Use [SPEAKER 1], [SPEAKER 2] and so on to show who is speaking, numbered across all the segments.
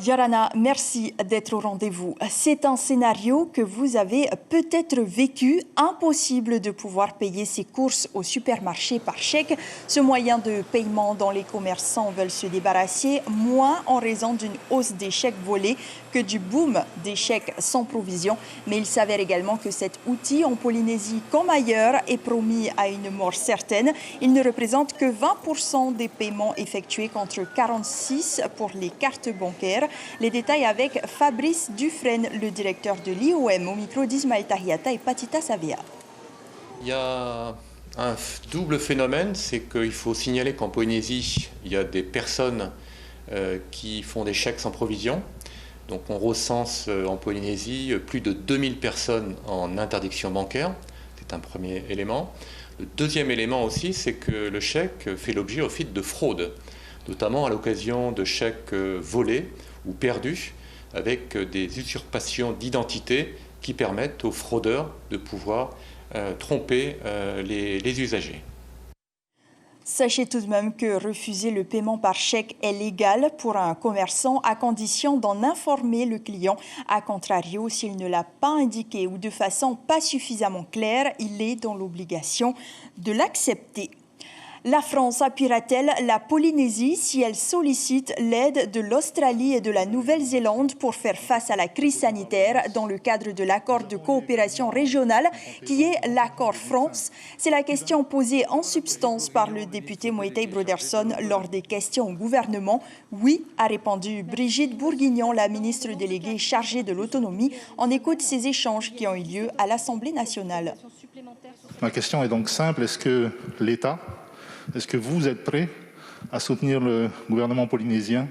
[SPEAKER 1] Yorana, merci d'être au rendez-vous. C'est un scénario que vous avez peut-être vécu, impossible de pouvoir payer ses courses au supermarché par chèque. Ce moyen de paiement dont les commerçants veulent se débarrasser, moins en raison d'une hausse des chèques volés que du boom des chèques sans provision. Mais il s'avère également que cet outil en Polynésie comme ailleurs est promis à une mort certaine. Il ne représente que 20% des paiements effectués contre 46% pour les cartes bancaires. Les détails avec Fabrice Dufresne, le directeur de l'IOM, au micro d'Ismaël Tahiata et Patita Savea.
[SPEAKER 2] Il y a un double phénomène, c'est qu'il faut signaler qu'en Polynésie, il y a des personnes qui font des chèques sans provision. Donc on recense en Polynésie plus de 2000 personnes en interdiction bancaire. C'est un premier élément. Le deuxième élément aussi, c'est que le chèque fait l'objet au fil de fraude, notamment à l'occasion de chèques volés ou perdus, avec des usurpations d'identité qui permettent aux fraudeurs de pouvoir tromper les usagers.
[SPEAKER 1] Sachez tout de même que refuser le paiement par chèque est légal pour un commerçant à condition d'en informer le client. A contrario, s'il ne l'a pas indiqué ou de façon pas suffisamment claire, il est dans l'obligation de l'accepter. La France appuiera-t-elle la Polynésie si elle sollicite l'aide de l'Australie et de la Nouvelle-Zélande pour faire face à la crise sanitaire dans le cadre de l'accord de coopération régionale qui est l'accord France? C'est la question posée en substance par le député Moetai Broderson lors des questions au gouvernement. Oui, a répondu Brigitte Bourguignon, la ministre déléguée chargée de l'autonomie. On écoute ces échanges qui ont eu lieu à l'Assemblée nationale.
[SPEAKER 3] Ma question est donc simple. Est-ce que vous êtes prêt à soutenir le gouvernement polynésien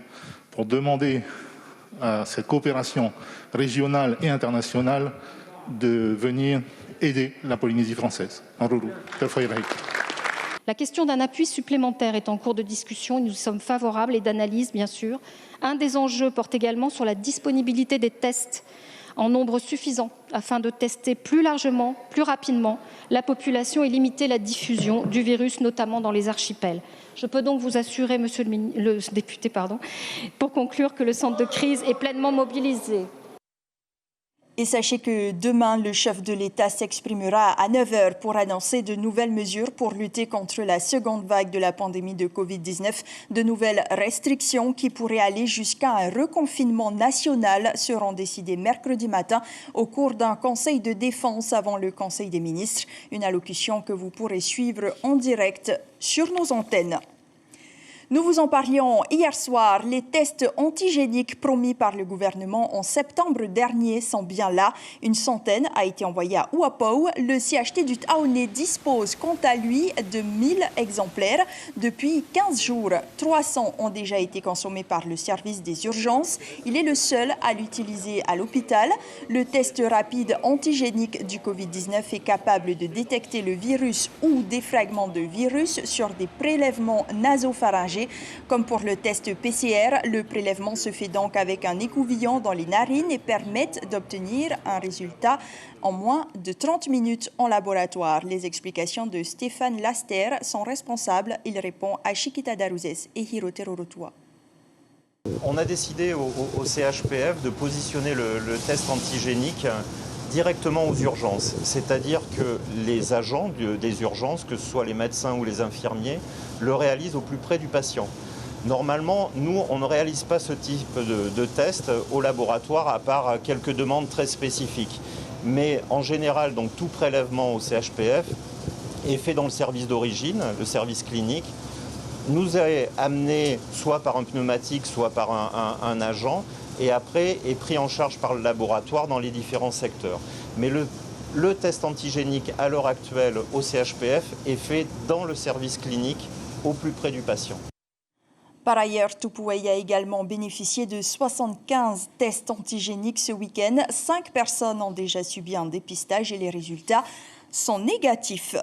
[SPEAKER 3] pour demander à cette coopération régionale et internationale de venir aider la Polynésie française?
[SPEAKER 4] La question d'un appui supplémentaire est en cours de discussion et nous sommes favorables et d'analyse, bien sûr. Un des enjeux porte également sur la disponibilité des tests en nombre suffisant afin de tester plus largement, plus rapidement la population et limiter la diffusion du virus, notamment dans les archipels. Je peux donc vous assurer, monsieur le député, pour conclure, que le centre de crise est pleinement mobilisé.
[SPEAKER 1] Et sachez que demain, le chef de l'État s'exprimera à 9h pour annoncer de nouvelles mesures pour lutter contre la seconde vague de la pandémie de Covid-19. De nouvelles restrictions qui pourraient aller jusqu'à un reconfinement national seront décidées mercredi matin au cours d'un conseil de défense avant le Conseil des ministres. Une allocution que vous pourrez suivre en direct sur nos antennes. Nous vous en parlions hier soir. Les tests antigéniques promis par le gouvernement en septembre dernier sont bien là. Une centaine a été envoyée à Uapau. Le CHT du Taoné dispose quant à lui de 1000 exemplaires. Depuis 15 jours, 300 ont déjà été consommés par le service des urgences. Il est le seul à l'utiliser à l'hôpital. Le test rapide antigénique du Covid-19 est capable de détecter le virus ou des fragments de virus sur des prélèvements nasopharyngés. Comme pour le test PCR, le prélèvement se fait donc avec un écouvillon dans les narines et permet d'obtenir un résultat en moins de 30 minutes en laboratoire. Les explications de Stéphane Laster sont responsables. Il répond à Chiquita Darouzès et Hirote Rorotua.
[SPEAKER 5] On a décidé au CHPF de positionner le test antigénique directement aux urgences. C'est-à-dire que les agents des urgences, que ce soit les médecins ou les infirmiers, le réalisent au plus près du patient. Normalement, nous, on ne réalise pas ce type de test au laboratoire à part quelques demandes très spécifiques. Mais en général, donc, tout prélèvement au CHPF est fait dans le service d'origine, le service clinique, nous est amené soit par un pneumatique, soit par un agent, et après est pris en charge par le laboratoire dans les différents secteurs. Mais le test antigénique à l'heure actuelle au CHPF est fait dans le service clinique au plus près du patient.
[SPEAKER 1] Par ailleurs, Tupuai a également bénéficié de 75 tests antigéniques ce week-end. 5 personnes ont déjà subi un dépistage et les résultats sont négatifs.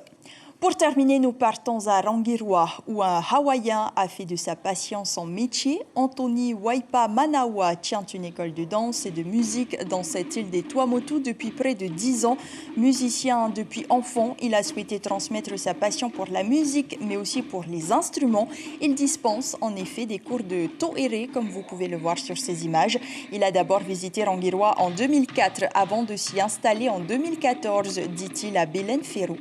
[SPEAKER 1] Pour terminer, nous partons à Rangiroa, où un Hawaïen a fait de sa passion son métier. Anthony Waipa Manawa tient une école de danse et de musique dans cette île des Tuamotu depuis près de 10 ans. Musicien depuis enfant, il a souhaité transmettre sa passion pour la musique, mais aussi pour les instruments. Il dispense en effet des cours de to'ere, comme vous pouvez le voir sur ces images. Il a d'abord visité Rangiroa en 2004, avant de s'y installer en 2014, dit-il à Belen Ferro.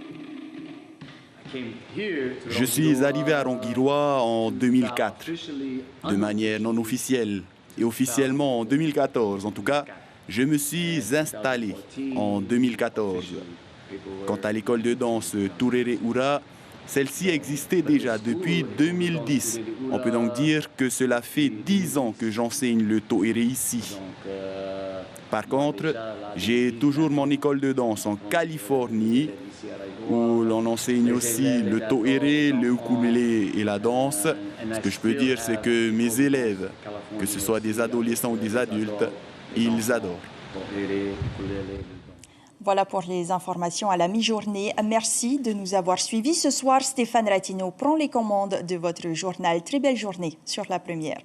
[SPEAKER 6] Je suis arrivé à Rangiroa en 2004, de manière non officielle, et officiellement en 2014. En tout cas, je me suis installé en 2014. Quant à l'école de danse Turere Ura, celle-ci existait déjà depuis 2010. On peut donc dire que cela fait 10 ans que j'enseigne le to'ere ici. Par contre, j'ai toujours mon école de danse en Californie, où l'on enseigne aussi le to'ere, le ukulélé et la danse. Ce que je peux dire, c'est que mes élèves, que ce soit des adolescents ou des adultes, ils adorent.
[SPEAKER 1] Voilà pour les informations à la mi-journée. Merci de nous avoir suivis. Ce soir, Stéphane Ratino prend les commandes de votre journal. Très belle journée sur La Première.